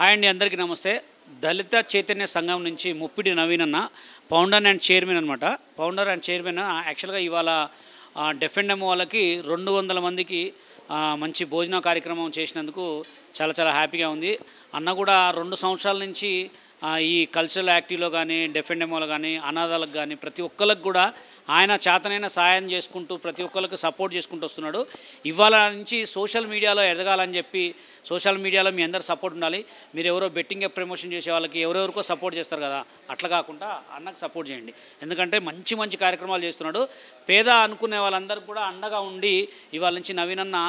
Hi అండి, అందరికీ నమస్తే. దళిత చైతన్య సంఘం నుంచి ముప్పిడి నవీన్ అన్న ఫౌండర్ అండ్ చైర్మన్ అనమాట. ఫౌండర్ అండ్ చైర్మన్ యాక్చువల్గా ఇవాళ డెఫెండెమ్ వాళ్ళకి 200 మందికి మంచి భోజన కార్యక్రమం చేసినందుకు చాలా చాలా హ్యాపీగా ఉంది. అన్న కూడా 2 సంవత్సరాల నుంచి ఈ కల్చరల్ యాక్టివ్లో కానీ డెఫెండెమోలో కానీ అనాథాలకు కానీ ప్రతి ఒక్కరికి కూడా ఆయన చేతనైన సాయం చేసుకుంటూ ప్రతి ఒక్కరికి సపోర్ట్ చేసుకుంటూ వస్తున్నాడు. ఇవాళ నుంచి సోషల్ మీడియాలో ఎదగాలని చెప్పి సోషల్ మీడియాలో మీ అందరు సపోర్ట్ ఉండాలి. మీరు ఎవరో బెట్టింగ్ ప్రమోషన్ చేసే వాళ్ళకి ఎవరెవరికో సపోర్ట్ చేస్తారు కదా, అట్లా కాకుండా అన్నకు సపోర్ట్ చేయండి. ఎందుకంటే మంచి మంచి కార్యక్రమాలు చేస్తున్నాడు. పేద అనుకునే వాళ్ళందరూ కూడా అండగా ఉండి ఇవాళ నుంచి నవీన్ అన్న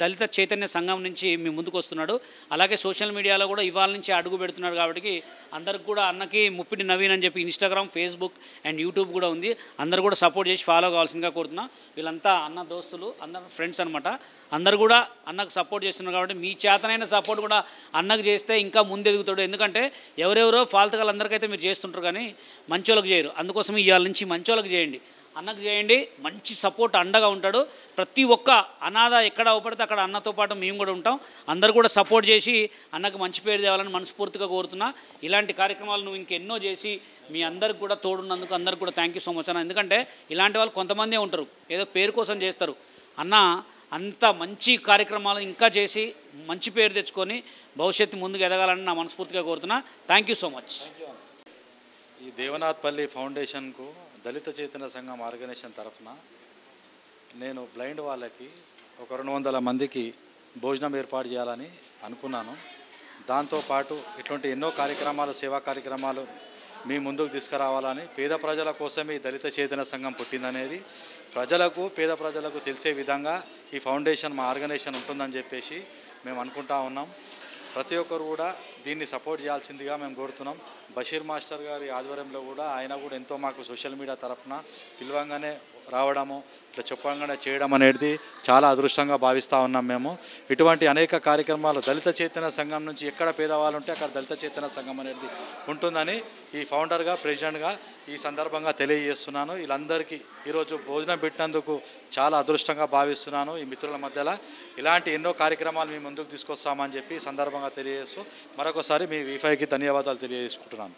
దళిత చైతన్య సంఘం నుంచి మీ ముందుకు వస్తున్నాడు. అలాగే సోషల్ మీడియాలో కూడా ఇవాళ నుంచి అడుగు పెడుతున్నాడు. కాబట్టి అందరికి కూడా అన్నకి ముప్పిడి నవీన్ అని చెప్పి ఇన్స్టాగ్రామ్, ఫేస్బుక్ అండ్ యూట్యూబ్ కూడా ఉంది. అందరు కూడా సపోర్ట్ చేసి ఫాలో కావాల్సిందిగా కోరుతున్నా. వీళ్ళంతా అన్న దోస్తులు, అందరు ఫ్రెండ్స్ అనమాట. అందరు కూడా అన్నకు సపోర్ట్ చేస్తున్నారు. కాబట్టి మీ చేతనైన సపోర్ట్ కూడా అన్నకు చేస్తే ఇంకా ముందెదుగుతాడు. ఎందుకంటే ఎవరెవరో ఫాల్తుగా అందరికైతే మీరు చేస్తుంటారు కానీ మంచోళ్ళకి చేయరు. అందుకోసం ఇవాళ నుంచి మంచోళ్ళకి చేయండి, అన్నకు చేయండి. మంచి సపోర్ట్ అండగా ఉంటాడు. ప్రతి ఒక్క అనాథ ఎక్కడ అవపడితే అక్కడ అన్నతో పాటు మేము కూడా ఉంటాం. అందరు కూడా సపోర్ట్ చేసి అన్నకు మంచి పేరు తేవాలని మనస్ఫూర్తిగా కోరుతున్నా. ఇలాంటి కార్యక్రమాలు నువ్వు ఇంకెన్నో చేసి మీ అందరికి కూడా తోడున్నందుకు అందరికి కూడా థ్యాంక్ యూ సో మచ్ అన్న. ఎందుకంటే ఇలాంటి వాళ్ళు కొంతమందే ఉంటారు, ఏదో పేరు కోసం చేస్తారు. అన్న అంత మంచి కార్యక్రమాలు ఇంకా చేసి మంచి పేరు తెచ్చుకొని భవిష్యత్తు ముందుకు ఎదగాలని నా మనస్ఫూర్తిగా కోరుతున్నా. Thank you so much. ఈ దేవనాథ్పల్లి ఫౌండేషన్కు దళిత చైతన్య సంఘం ఆర్గనైజేషన్ తరఫున నేను బ్లైండ్ వాళ్ళకి ఒక 200 మందికి భోజనం ఏర్పాటు చేయాలని అనుకున్నాను. దాంతోపాటు ఇట్లాంటి ఎన్నో కార్యక్రమాలు, సేవా కార్యక్రమాలు మీ ముందుకు తీసుకురావాలని, పేద ప్రజల కోసమే ఈ దళిత చైతన్య సంఘం పుట్టిందనేది పేద ప్రజలకు తెలిసే విధంగా ఈ ఫౌండేషన్, మా ఆర్గనైజేషన్ ఉంటుందని చెప్పేసి మేము అనుకుంటా ఉన్నాం. ప్రతి ఒక్కరు కూడా దీన్ని సపోర్ట్ చేయాల్సిందిగా మేము కోరుతున్నాం. బషీర్ మాస్టర్ గారి ఆధ్వర్యంలో కూడా ఆయన కూడా ఎంతో మాకు సోషల్ మీడియా తరఫున పిలవంగానే రావడము, ఇట్లా చెప్పంగానే చేయడం అనేది చాలా అదృష్టంగా భావిస్తూ ఉన్నాం మేము. ఇటువంటి అనేక కార్యక్రమాలు దళిత చైతన్య సంఘం నుంచి ఎక్కడ పేదవాళ్ళు ఉంటే అక్కడ దళిత చైతన్య సంఘం అనేది ఉంటుందని ఈ ఫౌండర్గా, ప్రెసిడెంట్గా ఈ సందర్భంగా తెలియజేస్తున్నాను. వీళ్ళందరికీ ఈరోజు భోజనం పెట్టినందుకు చాలా అదృష్టంగా భావిస్తున్నాను. ఈ మిత్రుల మధ్యలో ఇలాంటి ఎన్నో కార్యక్రమాలు మీ ముందుకు తీసుకొస్తామని చెప్పి ఈ సందర్భంగా తెలియజేస్తూ మరొకసారి మీ వీఫైకి ధన్యవాదాలు తెలియజేసుకుంటున్నాను.